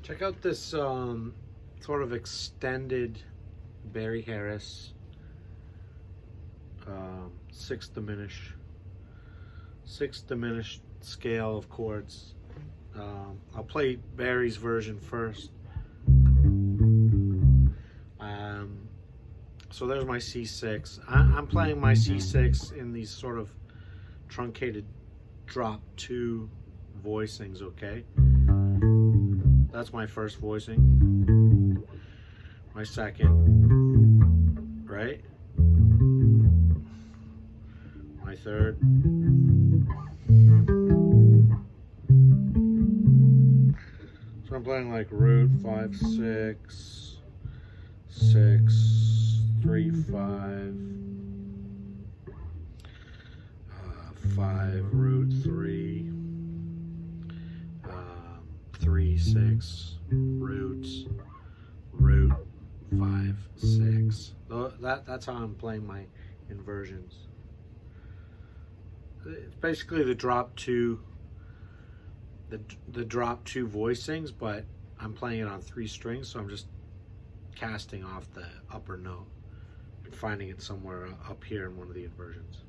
Check out this sort of extended Barry Harris 6 diminished scale of chords. I'll play Barry's version first. So there's my C6. I'm playing my C6 in these sort of truncated drop 2 voicings, okay? That's my first voicing. My second, right? My third. So I'm playing like root 5 6 6 3 5 5 root 3 3 6 roots root 5 6. That's how I'm playing my inversions. It's basically the drop 2 the drop 2 voicings, but I'm playing it on 3 strings, so I'm just casting off the upper note and finding it somewhere up here in one of the inversions.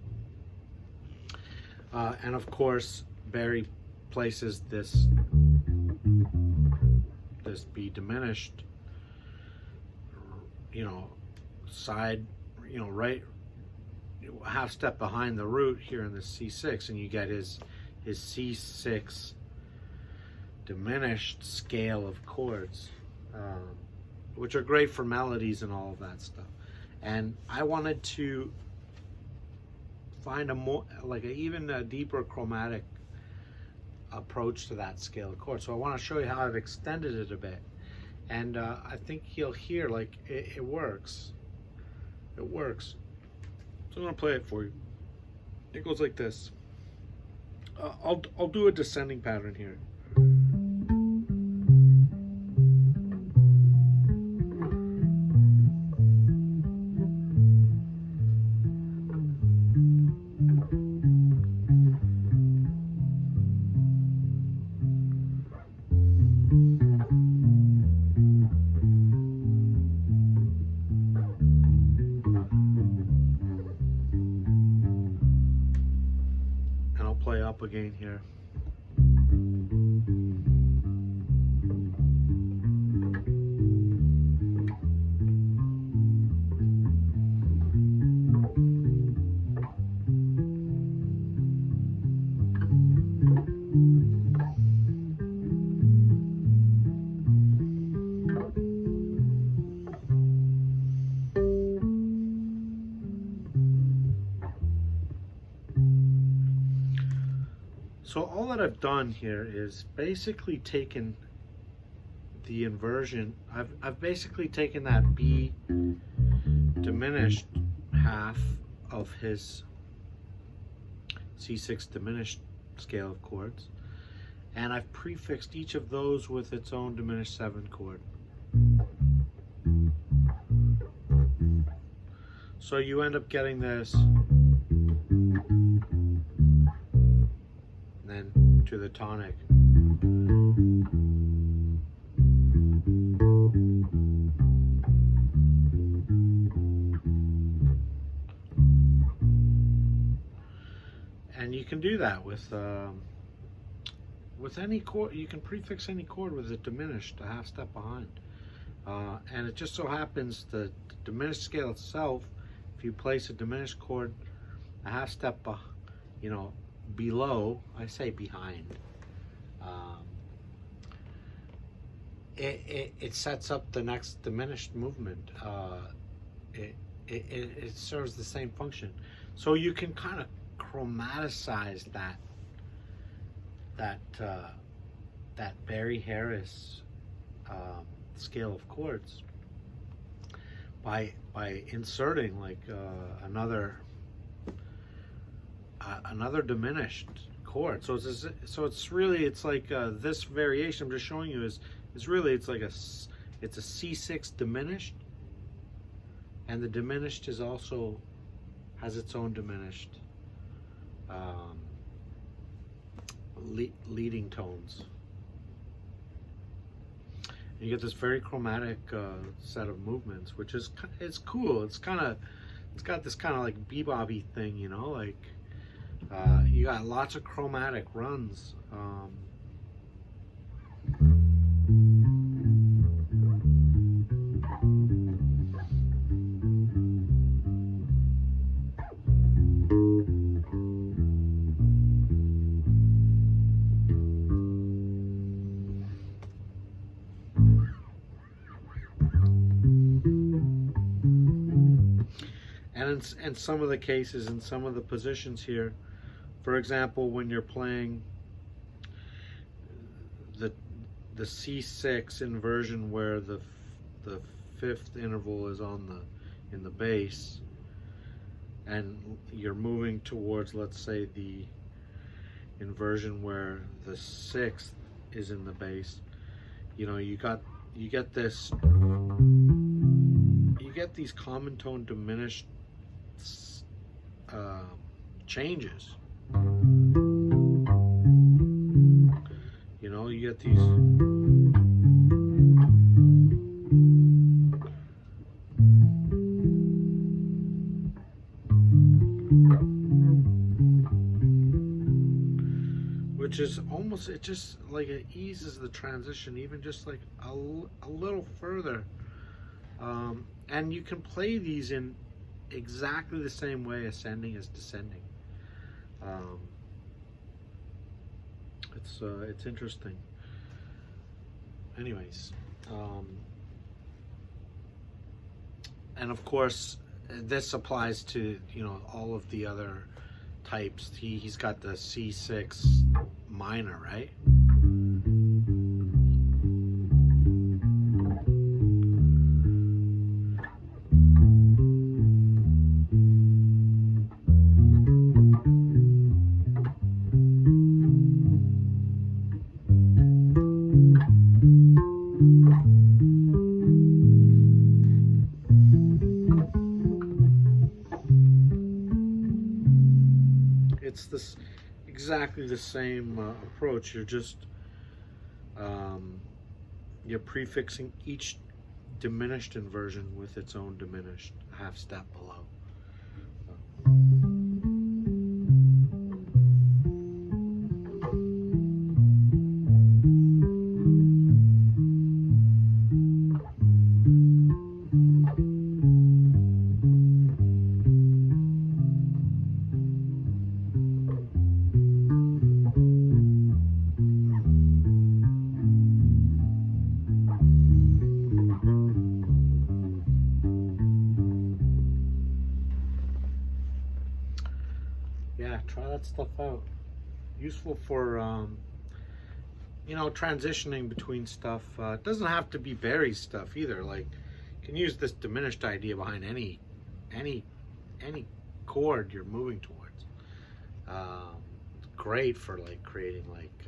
And of course, Barry places this B diminished, side, right, half step behind the root here in the C6, and you get his C6 diminished scale of chords, which are great for melodies and all of that stuff. And I wanted to find even a deeper chromatic approach to that scale of chords. So I want to show you how I've extended it a bit, and I think you'll hear like it works. It works. So I'm gonna play it for you. It goes like this. I'll do a descending pattern here. Play up again here. So all that I've done here is basically taken the inversion. I've basically taken that B diminished half of his C6 diminished scale of chords, and I've prefixed each of those with its own diminished 7 chord. So you end up getting this, then to the tonic. And you can do that with any chord. You can prefix any chord with a diminished a half step behind. And it just so happens the diminished scale itself, if you place a diminished chord a half step below, I say behind, it sets up the next diminished movement. It serves the same function, so you can kind of chromaticize that Barry Harris scale of chords by inserting like another diminished chord. So it's like this variation I'm just showing you is really it's a C6 diminished, and the diminished is also has its own diminished leading tones. You get this very chromatic set of movements, which is, it's cool. It's got this kind of like bebop-y thing, you know, like you got lots of chromatic runs. And in some of the cases, in some of the positions here, for example, when you're playing the C6 inversion where the fifth interval is in the bass, and you're moving towards, let's say, the inversion where the sixth is in the bass, you know, you get these common tone diminished changes. You know, you get these which is almost, it just like it eases the transition even just like a little further. And you can play these in exactly the same way ascending as descending. It's interesting. Anyways, and of course this applies to, you know, all of the other types. He's got the C6 minor, right? It's this exactly the same approach. You're just you're prefixing each diminished inversion with its own diminished half step below. Yeah, try that stuff out. Useful for you know, transitioning between stuff. It doesn't have to be Barry's stuff either. Like, you can use this diminished idea behind any chord you're moving towards. It's great for like creating like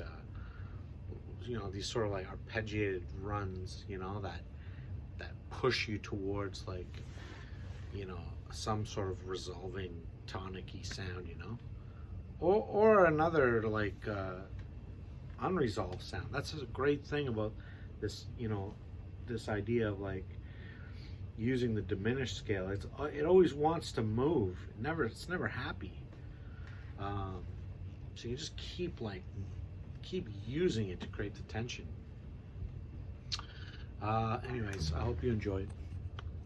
you know, these sort of like arpeggiated runs, you know, that push you towards like, you know, some sort of resolving tonic-y sound, you know, or another like unresolved sound. That's a great thing about this, you know, this idea of like using the diminished scale. It always wants to move. It's never happy. So you just keep using it to create the tension. Anyways, I hope you enjoyed.